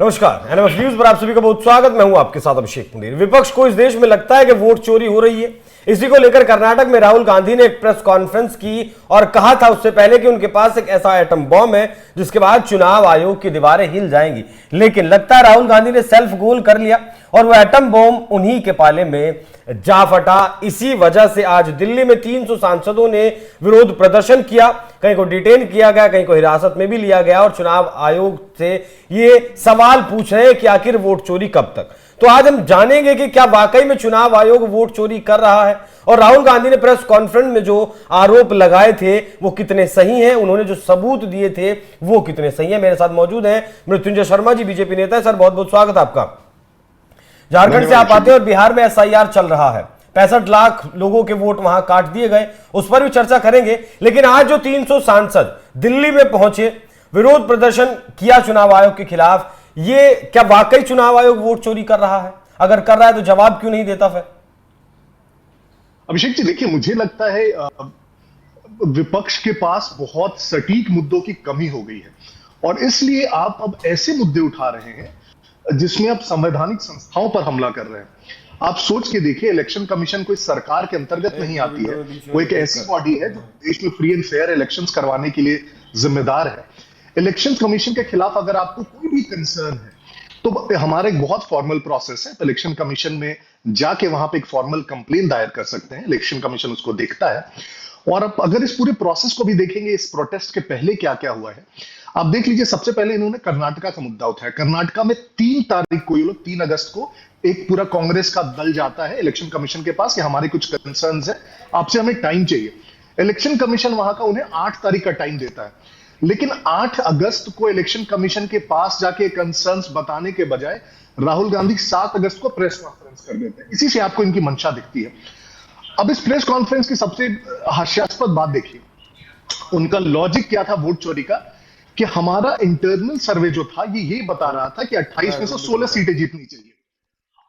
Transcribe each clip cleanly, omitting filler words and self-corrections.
नमस्कार, NMF news पर आप सभी का बहुत स्वागत। मैं हूं आपके साथ अभिषेक मुंडेर। विपक्ष को इस देश में लगता है कि वोट चोरी हो रही है। इसी को लेकर कर्नाटक में राहुल गांधी ने एक प्रेस कॉन्फ्रेंस की और कहा था उससे पहले कि उनके पास एक ऐसा एटम बॉम्ब है जिसके बाद चुनाव आयोग की दीवारें हिल जाएंगी। लेकिन लगता है राहुल गांधी ने सेल्फ गोल कर लिया और वो एटम बॉम्ब उन्हीं के पाले में जा फटा। इसी वजह से आज दिल्ली में 300 सांसदों ने विरोध प्रदर्शन किया। कहीं को डिटेन किया गया, कहीं को हिरासत में भी लिया गया और चुनाव आयोग से ये सवाल पूछ रहे हैं कि आखिर वोट चोरी कब तक। तो आज हम जानेंगे कि क्या वाकई में चुनाव आयोग वोट चोरी कर रहा है और राहुल गांधी ने प्रेस कॉन्फ्रेंस में जो आरोप लगाए थे वो कितने सही हैं, उन्होंने जो सबूत दिए थे वो कितने सही हैं। मेरे साथ मौजूद हैं मृत्युंजय शर्मा जी, बीजेपी नेता है। सर, बहुत बहुत स्वागत आपका। झारखंड से आप आते हैं और बिहार में एसआईआर चल रहा है, 65 लाख लोगों के वोट वहां काट दिए गए, उस पर भी चर्चा करेंगे। लेकिन आज जो 300 सांसद दिल्ली में पहुंचे, विरोध प्रदर्शन किया चुनाव आयोग के खिलाफ, ये क्या वाकई चुनाव आयोग वोट चोरी कर रहा है? अगर कर रहा है तो जवाब क्यों नहीं देता? फिर अभिषेक जी, देखिए, मुझे लगता है विपक्ष के पास बहुत सटीक मुद्दों की कमी हो गई है और इसलिए आप अब ऐसे मुद्दे उठा रहे हैं जिसमें आप संवैधानिक संस्थाओं पर हमला कर रहे हैं। आप सोच के देखिए, इलेक्शन कमीशन कोई सरकार के अंतर्गत नहीं आती है, वो एक ऐसी बॉडी है जो देश में फ्री एंड फेयर इलेक्शंस करवाने के लिए जिम्मेदार है। इलेक्शन कमीशन के खिलाफ अगर आपको कोई भी कंसर्न है तो हमारा एक बहुत फॉर्मल प्रोसेस है। तो इलेक्शन कमीशन में जाके वहां पे एक फॉर्मल कंप्लेन दायर कर सकते हैं, इलेक्शन कमीशन उसको देखता है। और अब अगर इस पूरे प्रोसेस को भी देखेंगे, इस प्रोटेस्ट के पहले क्या क्या हुआ है आप देख लीजिए। सबसे पहले इन्होंने कर्नाटका का मुद्दा उठाया। कर्नाटका में 3 तारीख को, ये लोग 3 अगस्त को एक पूरा कांग्रेस का दल जाता है इलेक्शन कमीशन के पास कि हमारे कुछ कंसर्न्स है, आपसे हमें टाइम चाहिए। इलेक्शन कमीशन वहां का उन्हें 8 तारीख का टाइम देता है, लेकिन 8 अगस्त को इलेक्शन कमीशन के पास जाके कंसर्न्स बताने के बजाय राहुल गांधी 7 अगस्त को प्रेस कॉन्फ्रेंस कर देते हैं। इसी से आपको इनकी मंशा दिखती है। अब इस प्रेस कॉन्फ्रेंस की सबसे हास्यास्पद बात देखिए, उनका लॉजिक क्या था वोट चोरी का, कि हमारा इंटरनल सर्वे जो था ये बता रहा था कि 28 में से 16 सीटें जीतनी चाहिए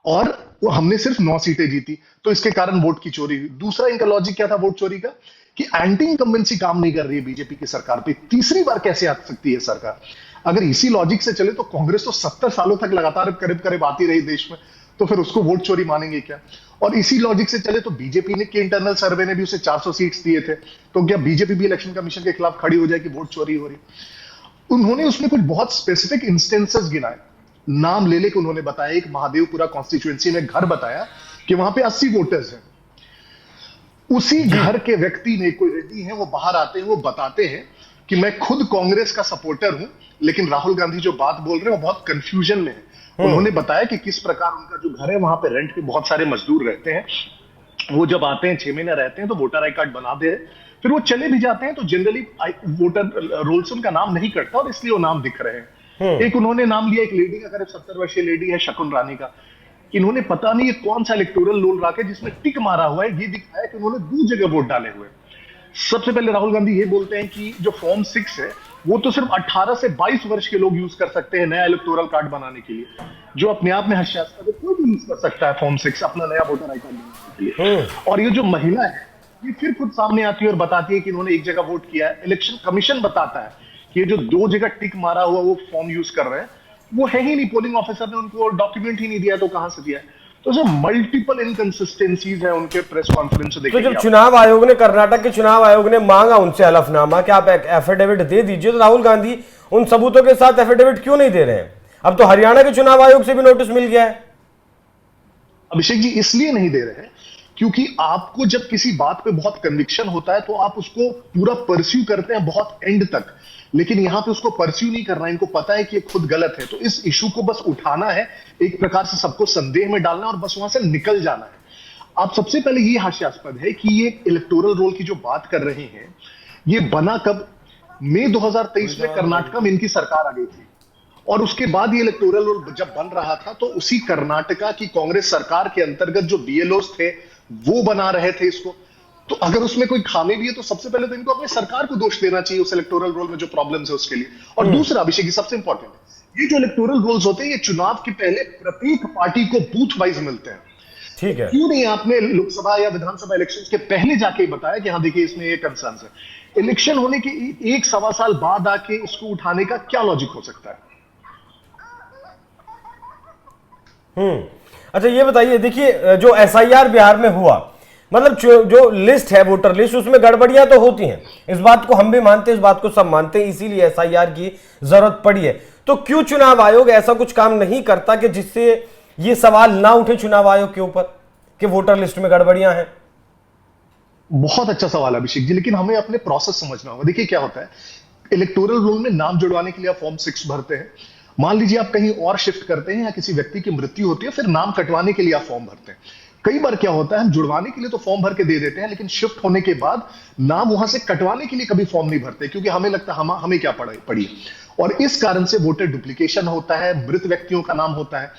और वो हमने सिर्फ 9 सीटें जीती, तो इसके कारण वोट की चोरी हुई। दूसरा इनका लॉजिक क्या था वोट चोरी का, कि एंटी इनकम्बेंसी काम नहीं कर रही है बीजेपी की सरकार पे, तीसरी बार कैसे आ सकती है सरकार। अगर इसी लॉजिक से चले तो कांग्रेस तो 70 सालों तक लगातार करीब करीब आती रही देश में, तो फिर उसको वोट चोरी मानेंगे क्या। और इसी लॉजिक से चले तो बीजेपी ने के इंटरनल सर्वे ने भी उसे 400 सीट्स दिए थे, तो क्या बीजेपी भी इलेक्शन कमीशन के खिलाफ खड़ी हो जाए कि वोट चोरी हो रही। उन्होंने उसमें कुछ बहुत स्पेसिफिक इंस्टेंसेस गिनाए, नाम ले लेके उन्होंने बताया। एक महादेवपुरा कॉन्स्टिट्यूएंसी में घर बताया कि वहां पे 80 वोटर्स हैं। उसी घर के व्यक्ति ने, कोई रेड्डी है, वो बाहर आते हैं, वो बताते हैं कि मैं खुद कांग्रेस का सपोर्टर हूं, लेकिन राहुल गांधी जो बात बोल रहे हैं वो बहुत कंफ्यूजन में है। उन्होंने बताया कि किस प्रकार उनका जो घर है वहां पे रेंट पे बहुत सारे मजदूर रहते हैं, वो जब आते हैं 6 महीने रहते हैं तो वोटर आई कार्ड बना दे, फिर वो चले भी जाते हैं तो जनरली वोटर रोल से उनका नाम नहीं कटता और इसलिए वो नाम दिख रहे हैं। एक उन्होंने नाम लिया, एक लेडी का, करीब 70 वर्षीय लेडी है, शकुन रानी का। इन्होंने पता नहीं ये कौन सा इलेक्टोरल रोल रखा है जिसमें टिक मारा हुआ है, ये दिखाया कि उन्होंने 2 जगह वोट डाले हुए। सबसे पहले राहुल गांधी ये बोलते हैं कि जो फॉर्म 6 है वो तो सिर्फ 18 से 22 वर्ष के लोग यूज कर सकते हैं नया इलेक्टोरल कार्ड बनाने के लिए, जो अपने आप में हास्यास्पद है। कोई भी यूज कर सकता है फॉर्म 6 अपना नया वोटर आई कार्ड बनाने के लिए। और ये जो महिला है ये फिर खुद सामने आती है और बताती है कि इन्होंने एक जगह वोट किया है। इलेक्शन कमीशन बताता है कि ये जो 2 जगह टिक मारा हुआ वो फॉर्म यूज कर रहे हैं वो है ही नहीं, पोलिंग ऑफिसर ने उनको डॉक्यूमेंट ही नहीं दिया, तो कहां से दिया है। तो जो मल्टीपल इनकंसिस्टेंसीज है उनके प्रेस कॉन्फ्रेंस से देखिए। तो जब चुनाव आयोग ने, कर्नाटक के चुनाव आयोग ने मांगा उनसे हलफनामा कि आप एक एफिडेविट दे दीजिए, तो राहुल गांधी उन सबूतों के साथ एफिडेविट क्यों नहीं दे रहे हैं? अब तो हरियाणा के चुनाव आयोग से भी नोटिस मिल गया है। अभिषेक जी, इसलिए नहीं दे रहे हैं क्योंकि आपको जब किसी बात पे बहुत कन्विक्शन होता है तो आप उसको पूरा परस्यू करते हैं बहुत एंड तक, लेकिन यहां पे उसको परस्यू नहीं करना है। इनको पता है कि ये खुद गलत है, तो इस इशू को बस उठाना है, एक प्रकार से सबको संदेह में डालना है और बस वहां से निकल जाना है। आप सबसे पहले ये हास्यास्पद है कि ये इलेक्टोरल रोल की जो बात कर रहे हैं ये बना कब? मई 2023 में कर्नाटक में इनकी सरकार आ गई थी और उसके बाद ये इलेक्टोरल रोल जब बन रहा था तो उसी कर्नाटका की कांग्रेस सरकार के अंतर्गत जो बीएलओस थे वो बना रहे थे इसको। तो अगर उसमें कोई खामी भी है तो सबसे पहले तो इनको अपनी सरकार को दोष देना चाहिए उस इलेक्टोरल रोल में जो प्रॉब्लम्स है उसके लिए। और दूसरा, अभिषेक जी, सबसे इंपॉर्टेंट है, ये जो इलेक्टोरल रोल्स होते हैं ये चुनाव के पहले प्रत्येक पार्टी को बूथ वाइज मिलते हैं। ठीक है, क्यों नहीं आपने लोकसभा या विधानसभा इलेक्शन के पहले जाके बताया कि हाँ देखिए इसमें ये कंसर्न है। इलेक्शन होने के 1 सवा साल बाद आके इसको उठाने का क्या लॉजिक हो सकता है? अच्छा ये बताइए, देखिए जो एसआईआर बिहार में हुआ, मतलब जो लिस्ट है, वोटर लिस्ट, उसमें गड़बड़ियां तो होती हैं, इस बात को हम भी मानते हैं, इस बात को सब मानते हैं, इसीलिए एसआईआर की जरूरत पड़ी है। तो क्यों चुनाव आयोग ऐसा कुछ काम नहीं करता कि जिससे ये सवाल ना उठे चुनाव आयोग के ऊपर कि वोटर लिस्ट में गड़बड़ियां हैं? बहुत अच्छा सवाल है अभिषेक जी, लेकिन हमें अपने प्रोसेस समझना होगा। देखिए क्या होता है, इलेक्टोरल रोल में नाम जुड़वाने के लिए आप फॉर्म 6 भरते हैं। मान लीजिए आप कहीं और शिफ्ट करते हैं या किसी व्यक्ति की मृत्यु होती है, फिर नाम कटवाने के लिए आप फॉर्म भरते हैं। कई बार क्या होता है, हम जुड़वाने के लिए तो फॉर्म भर के दे देते हैं, लेकिन शिफ्ट होने के बाद नाम वहां से कटवाने के लिए कभी फॉर्म नहीं भरते, क्योंकि हमें लगता है हमें क्या पड़ी। और इस कारण से वोटर डुप्लीकेशन होता है, मृत व्यक्तियों का नाम होता है।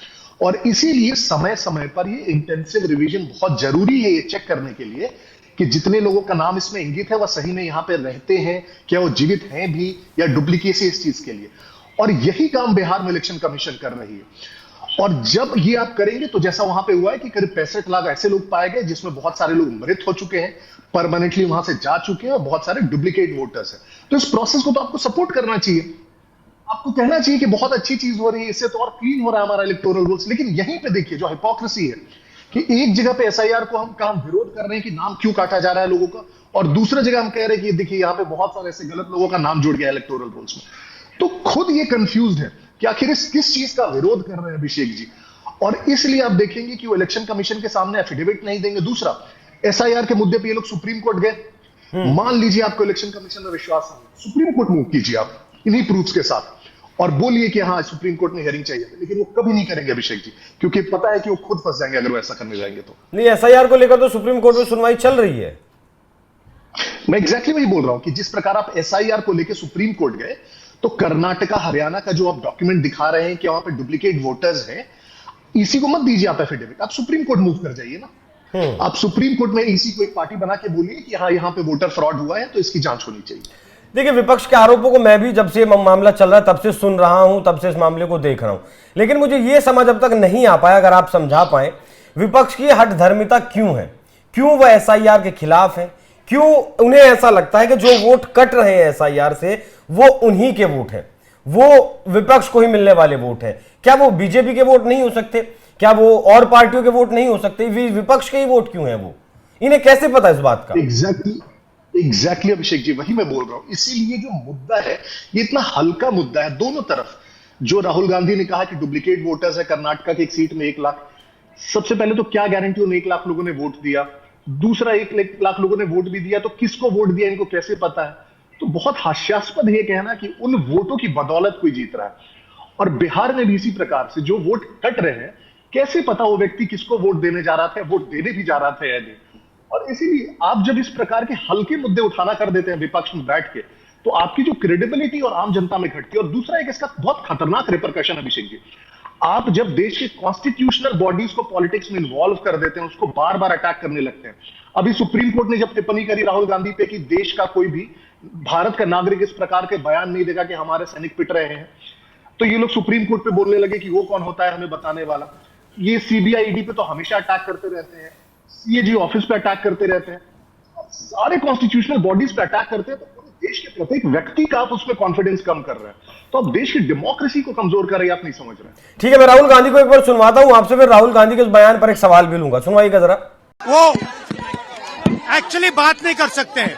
और इसीलिए समय समय पर ये इंटेंसिव रिवीजन बहुत जरूरी है, ये चेक करने के लिए कि जितने लोगों का नाम इसमें इंगित है वह सही में यहां पे रहते हैं, क्या वो जीवित हैं भी, या डुप्लीकेसी इस चीज के लिए। और यही काम बिहार में इलेक्शन कमीशन कर रही है। और जब ये आप करेंगे तो जैसा वहां पे हुआ है कि करीब 65 लाख ऐसे लोग पाए गए जिसमें बहुत सारे लोग मृत हो चुके हैं, परमानेंटली वहां से जा चुके हैं, और बहुत सारे डुप्लीकेट वोटर्स हैं। तो इस प्रोसेस को तो आपको सपोर्ट करना चाहिए, आपको कहना चाहिए कि बहुत अच्छी चीज हो रही है, इससे तो और क्लीन हो रहा है हमारा इलेक्टोरल रूल्स। लेकिन यहीं पे देखिए जो हिपोक्रेसी है कि एक जगह पे एसआईआर को हम विरोध कर रहे हैं कि नाम क्यों काटा जा रहा है लोगों का, और दूसरी जगह हम कह रहे हैं कि देखिए यहाँ पे बहुत सारे ऐसे गलत लोगों का नाम जुड़ गया इलेक्टोरल रूल्स में। तो खुद ये कंफ्यूज्ड है कि आखिर इस किस चीज का विरोध कर रहे हैं अभिषेक जी। और इसलिए आप देखेंगे कि वो इलेक्शन कमीशन के सामने एफिडेविट नहीं देंगे। दूसरा, एसआईआर के मुद्दे पे ये लोग सुप्रीम कोर्ट गए। मान लीजिए आपको इलेक्शन कमीशन में विश्वास नहीं, सुप्रीम कोर्ट मूव कीजिए आप इन्हीं प्रूफ्स के साथ, और बोलिए कि हाँ सुप्रीम कोर्ट में हियरिंग चाहिए। लेकिन वो कभी नहीं करेंगे अभिषेक जी, क्योंकि पता है कि वो खुद फंस जाएंगे अगर वो ऐसा करने जाएंगे तो। नहीं, एसआईआर को लेकर तो सुप्रीम कोर्ट में सुनवाई चल रही है। मैं एग्जैक्टली वही बोल रहा हूं कि जिस प्रकार आप एसआईआर को लेकर सुप्रीम कोर्ट गए, तो कर्नाटका हरियाणा का जो आप डॉक्यूमेंट दिखा रहे हैं कि वहां पे डुप्लीकेट वोटर्स हैं, इसी को मत दीजिए आप एफिडेविट, आप सुप्रीम कोर्ट मूव कर जाइए ना। आप सुप्रीम कोर्ट में इसी को एक पार्टी बना के बोलिए कि हाँ यहाँ पे वोटर फ्रॉड हुआ है, तो इसकी जांच होनी चाहिए। देखिए, विपक्ष के आरोपों को मैं भी जब से मामला चल रहा है तब से सुन रहा हूं, तब से इस मामले को देख रहा हूं, लेकिन मुझे यह समझ अब तक नहीं आ पाया, अगर आप समझा पाए, विपक्ष की हठधर्मिता क्यों है, क्यों वह एसआईआर के खिलाफ है, क्यों उन्हें ऐसा लगता है कि जो वोट कट रहे हैं एसआईआर से वो उन्हीं के वोट हैं, वो विपक्ष को ही मिलने वाले वोट हैं। क्या वो बीजेपी के वोट नहीं हो सकते? क्या वो और पार्टियों के वोट नहीं हो सकते? विपक्ष के ही वोट क्यों हैं? वो इन्हें कैसे पता इस बात का? एग्जैक्टली अभिषेक जी, वही मैं बोल रहा हूं। इसीलिए जो मुद्दा है ये इतना हल्का मुद्दा है दोनों तरफ। जो राहुल गांधी ने कहा कि डुप्लीकेट वोटर्स है कर्नाटका की एक सीट में 1 लाख, सबसे पहले तो क्या गारंटी उन 1 लाख लोगों ने वोट दिया? दूसरा, 1 लाख लोगों ने वोट भी दिया तो किसको वोट दिया इनको कैसे पता है? तो बहुत हास्यास्पद है कहना कि उन वोटों की बदौलत कोई जीत रहा है। और बिहार में भी इसी प्रकार से जो वोट कट रहे हैं, कैसे पता वो व्यक्ति किसको वोट देने जा रहा था, वोट देने भी जा रहा था या नहीं। और इसीलिए आप जब इस प्रकार के हल्के मुद्दे उठाना कर देते हैं विपक्ष में बैठ के, तो आपकी जो क्रेडिबिलिटी और आम जनता में घटती है। और दूसरा एक इसका बहुत खतरनाक रिपरकशन अभिषेक जी, आप जब देश के कॉन्स्टिट्यूशनल बॉडीज को पॉलिटिक्स में इन्वॉल्व कर देते हैं, उसको बार बार अटैक करने लगते हैं। अभी सुप्रीम कोर्ट ने जब टिप्पणी करी राहुल गांधी पे कि देश का कोई भी भारत का नागरिक इस प्रकार के बयान नहीं देगा कि हमारे सैनिक पिट रहे हैं, तो ये लोग सुप्रीम कोर्ट पे बोलने लगे कि वो कौन होता है हमें बताने वाला। ये सीबीआई ईडी पे तो हमेशा अटैक करते रहते हैं, सीएजी ऑफिस पे अटैक करते रहते हैं, सारे कॉन्स्टिट्यूशनल बॉडीज पे अटैक करते हैं। तो पूरे देश के प्रत्येक व्यक्ति का आप उसमें कॉन्फिडेंस कम कर रहे हैं, तो आप देश की डेमोक्रेसी को कमजोर कर रहे हैं, आप नहीं समझ रहे। ठीक है, मैं राहुल गांधी को एक बार सुनवाता हूं आपसे, फिर राहुल गांधी के उस बयान पर एक सवाल भी लूंगा। सुनवाइएगा जरा। वो एक्चुअली बात नहीं कर सकते हैं,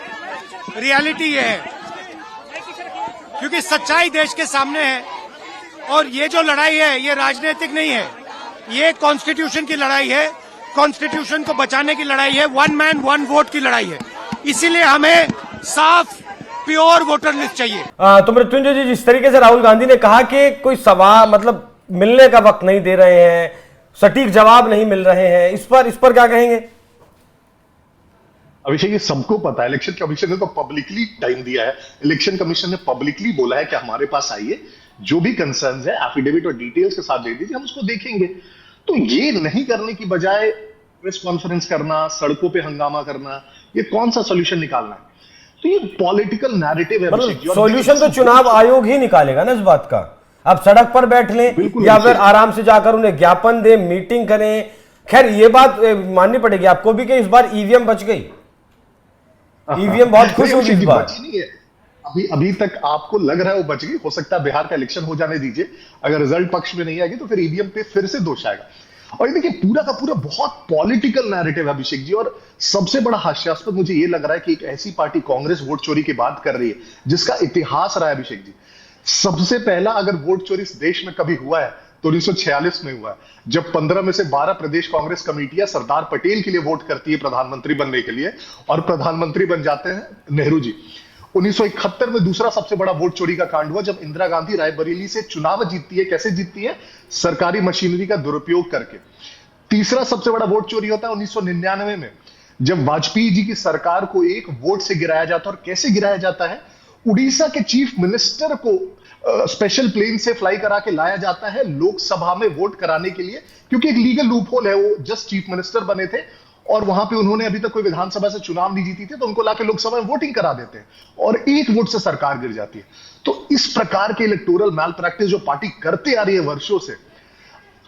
रियलिटी ये है, क्योंकि सच्चाई देश के सामने है। और ये जो लड़ाई है ये राजनीतिक नहीं है, ये कॉन्स्टिट्यूशन की लड़ाई है, कॉन्स्टिट्यूशन को बचाने की लड़ाई है, 1 मैन 1 वोट की लड़ाई है। इसीलिए हमें साफ प्योर वोटर लिस्ट चाहिए। तो मृत्युंजय जी, जिस तरीके से राहुल गांधी ने कहा कि कोई सवाल मतलब मिलने का वक्त नहीं दे रहे हैं, सटीक जवाब नहीं मिल रहे हैं, इस पर क्या कहेंगे? अभिषेक, ये सबको पता है, इलेक्शन कमीशन ने तो पब्लिकली टाइम दिया है। इलेक्शन कमीशन ने पब्लिकली बोला है कि हमारे पास आइए, जो भी कंसर्न्स है एफिडेविट और डिटेल्स के साथ दे दीजिए, हम उसको देखेंगे। तो ये नहीं करने की बजाय प्रेस कॉन्फ्रेंस करना, सड़कों पे हंगामा करना, ये कौन सा सोल्यूशन निकालना है? तो ये पॉलिटिकल नैरेटिव है। मतलब सोल्यूशन तो चुनाव आयोग ही निकालेगा ना इस बात का। आप सड़क पर बैठ लें या फिर आराम से जाकर उन्हें ज्ञापन दें, मीटिंग करें। खैर ये बात माननी पड़ेगी आपको भी कि इस बार ईवीएम बच गई, ईवीएम बहुत खुश होगी इस बार। अभी तक आपको लग रहा है वो बच गई, हो सकता है बिहार का इलेक्शन हो जाने दीजिए, अगर रिजल्ट पक्ष में नहीं आएगी तो फिर ईवीएम पे फिर से दोष आएगा। और ये देखिए पूरा का पूरा बहुत पॉलिटिकल नैरेटिव है अभिषेक जी। और सबसे बड़ा हास्यास्पद मुझे ये लग रहा है कि एक ऐसी पार्टी कांग्रेस वोट चोरी की बात कर रही है जिसका इतिहास रहा है अभिषेक जी। सबसे पहला अगर वोट चोरी इस देश में कभी हुआ है तो 1946 में हुआ है, जब 15 में से 12 प्रदेश कांग्रेस कमेटियां सरदार पटेल के लिए वोट करती है प्रधानमंत्री बनने के लिए, और प्रधानमंत्री बन जाते हैं नेहरू जी। 1971 में दूसरा सबसे बड़ा वोट चोरी का कांड हुआ जब इंदिरा गांधी रायबरेली से चुनाव जीतती है। कैसे जीतती है? सरकारी मशीनरी का दुरुपयोग करके। तीसरा सबसे बड़ा वोट चोरी होता है 1999 में, जब वाजपेयी जी की सरकार को एक वोट से गिराया जाता है। और कैसे गिराया जाता है? उड़ीसा के चीफ मिनिस्टर को स्पेशल प्लेन से फ्लाई करा के लाया जाता है लोकसभा में वोट कराने के लिए, क्योंकि एक लीगल लूपहोल है, वो जस्ट चीफ मिनिस्टर बने थे और वहां पे उन्होंने अभी तक कोई विधानसभा से चुनाव नहीं जीती थी, तो उनको लाके लोकसभा में वोटिंग करा देते हैं और एक वोट से सरकार गिर जाती है। तो इस प्रकार के इलेक्टोरल मैल प्रैक्टिस जो पार्टी करते आ रही है वर्षों से,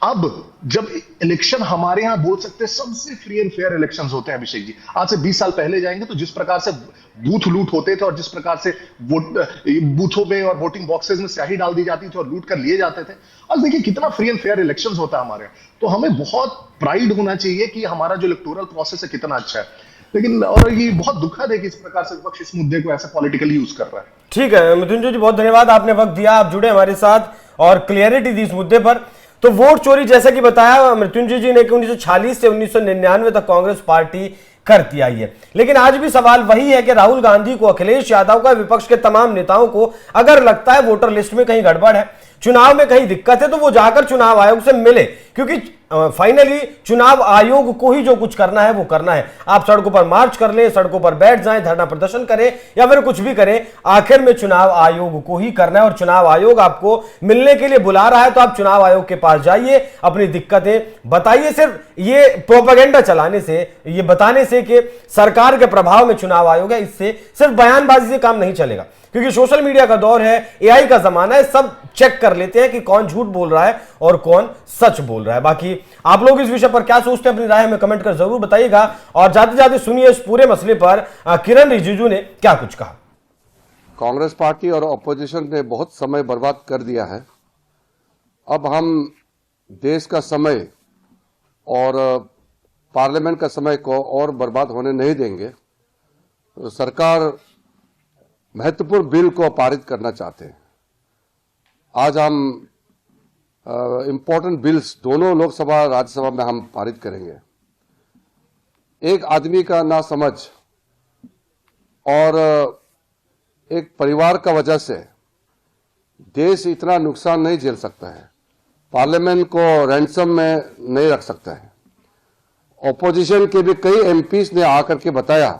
अब जब इलेक्शन हमारे यहां बोल सकते हैं सबसे फ्री एंड फेयर इलेक्शंस होते हैं अभिषेक जी। आज से 20 साल पहले जाएंगे तो जिस प्रकार से बूथ लूट होते थे और जिस प्रकार से बूथों में और वोटिंग बॉक्सेस में स्याही डाल दी जाती थी और लूट कर लिए जाते थे, अब देखिए कितना फ्री एंड फेयर इलेक्शंस होता है हमारे। तो हमें बहुत प्राइड होना चाहिए कि हमारा जो इलेक्टोरल प्रोसेस है कितना अच्छा है। लेकिन और ये बहुत दुखद है कि इस प्रकार से विपक्ष इस मुद्दे को ऐसा पॉलिटिकली यूज कर रहा है। ठीक है मृत्युंजय जी, बहुत धन्यवाद, आपने वक्त दिया, आप जुड़े हमारे साथ और क्लियरिटी दी इस मुद्दे पर। तो वोट चोरी जैसा कि बताया मृत्युंजय जी ने कि 1946 से 1999 तक कांग्रेस पार्टी करती आई है, लेकिन आज भी सवाल वही है कि राहुल गांधी को, अखिलेश यादव का, विपक्ष के तमाम नेताओं को अगर लगता है वोटर लिस्ट में कहीं गड़बड़ है, चुनाव में कहीं दिक्कत है, तो वो जाकर चुनाव आयोग से मिले, क्योंकि फाइनली चुनाव आयोग को ही जो कुछ करना है वो करना है। आप सड़कों पर मार्च कर लें, सड़कों पर बैठ जाएं, धरना प्रदर्शन करें या फिर कुछ भी करें, आखिर में चुनाव आयोग को ही करना है। और चुनाव आयोग आपको मिलने के लिए बुला रहा है तो आप चुनाव आयोग के पास जाइए, अपनी दिक्कतें बताइए। सिर्फ ये प्रोपेगेंडा चलाने से, ये बताने से कि सरकार के प्रभाव में चुनाव आयोग है, इससे सिर्फ बयानबाजी से काम नहीं चलेगा, क्योंकि सोशल मीडिया का दौर है, एआई का जमाना है, सब चेक कर लेते हैं कि कौन झूठ बोल रहा है और कौन सच बोल रहा है। बाकी आप लोग इस विषय पर क्या सोचते हैं, अपनी राय हमें कमेंट कर जरूर बताइएगा। और जाते जाते सुनिए इस पूरे मसले पर किरण रिजिजू ने क्या कुछ कहा। कांग्रेस पार्टी और ऑपोजिशन ने बहुत समय बर्बाद कर दिया है। अब हम देश का समय और पार्लियामेंट का समय को और बर्बाद होने नहीं देंगे। तो सरकार महत्वपूर्ण बिल को पारित करना चाहते हैं। आज हम इम्पोर्टेंट बिल्स दोनों लोकसभा राज्यसभा में हम पारित करेंगे। एक आदमी का ना समझ और एक परिवार का वजह से देश इतना नुकसान नहीं झेल सकता है, पार्लियामेंट को रैंसम में नहीं रख सकता है। ऑपोजिशन के भी कई एमपीज ने आकर के बताया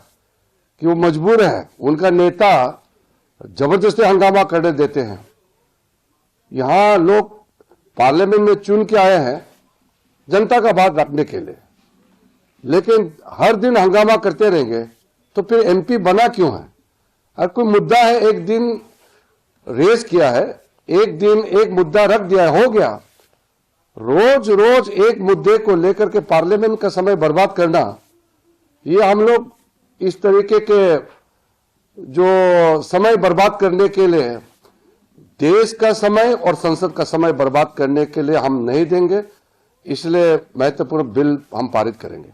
कि वो मजबूर है, उनका नेता जबरदस्ती हंगामा करने देते हैं। यहां लोग पार्लियामेंट में चुन के आए हैं जनता का बात रखने के लिए, लेकिन हर दिन हंगामा करते रहेंगे तो फिर एमपी बना क्यों है? अगर कोई मुद्दा है, एक दिन रेस किया है, एक दिन एक मुद्दा रख दिया है, हो गया। रोज रोज एक मुद्दे को लेकर के पार्लियामेंट का समय बर्बाद करना, ये हम लोग इस तरीके के जो समय बर्बाद करने के लिए, देश का समय और संसद का समय बर्बाद करने के लिए हम नहीं देंगे। इसलिए महत्वपूर्ण बिल हम पारित करेंगे।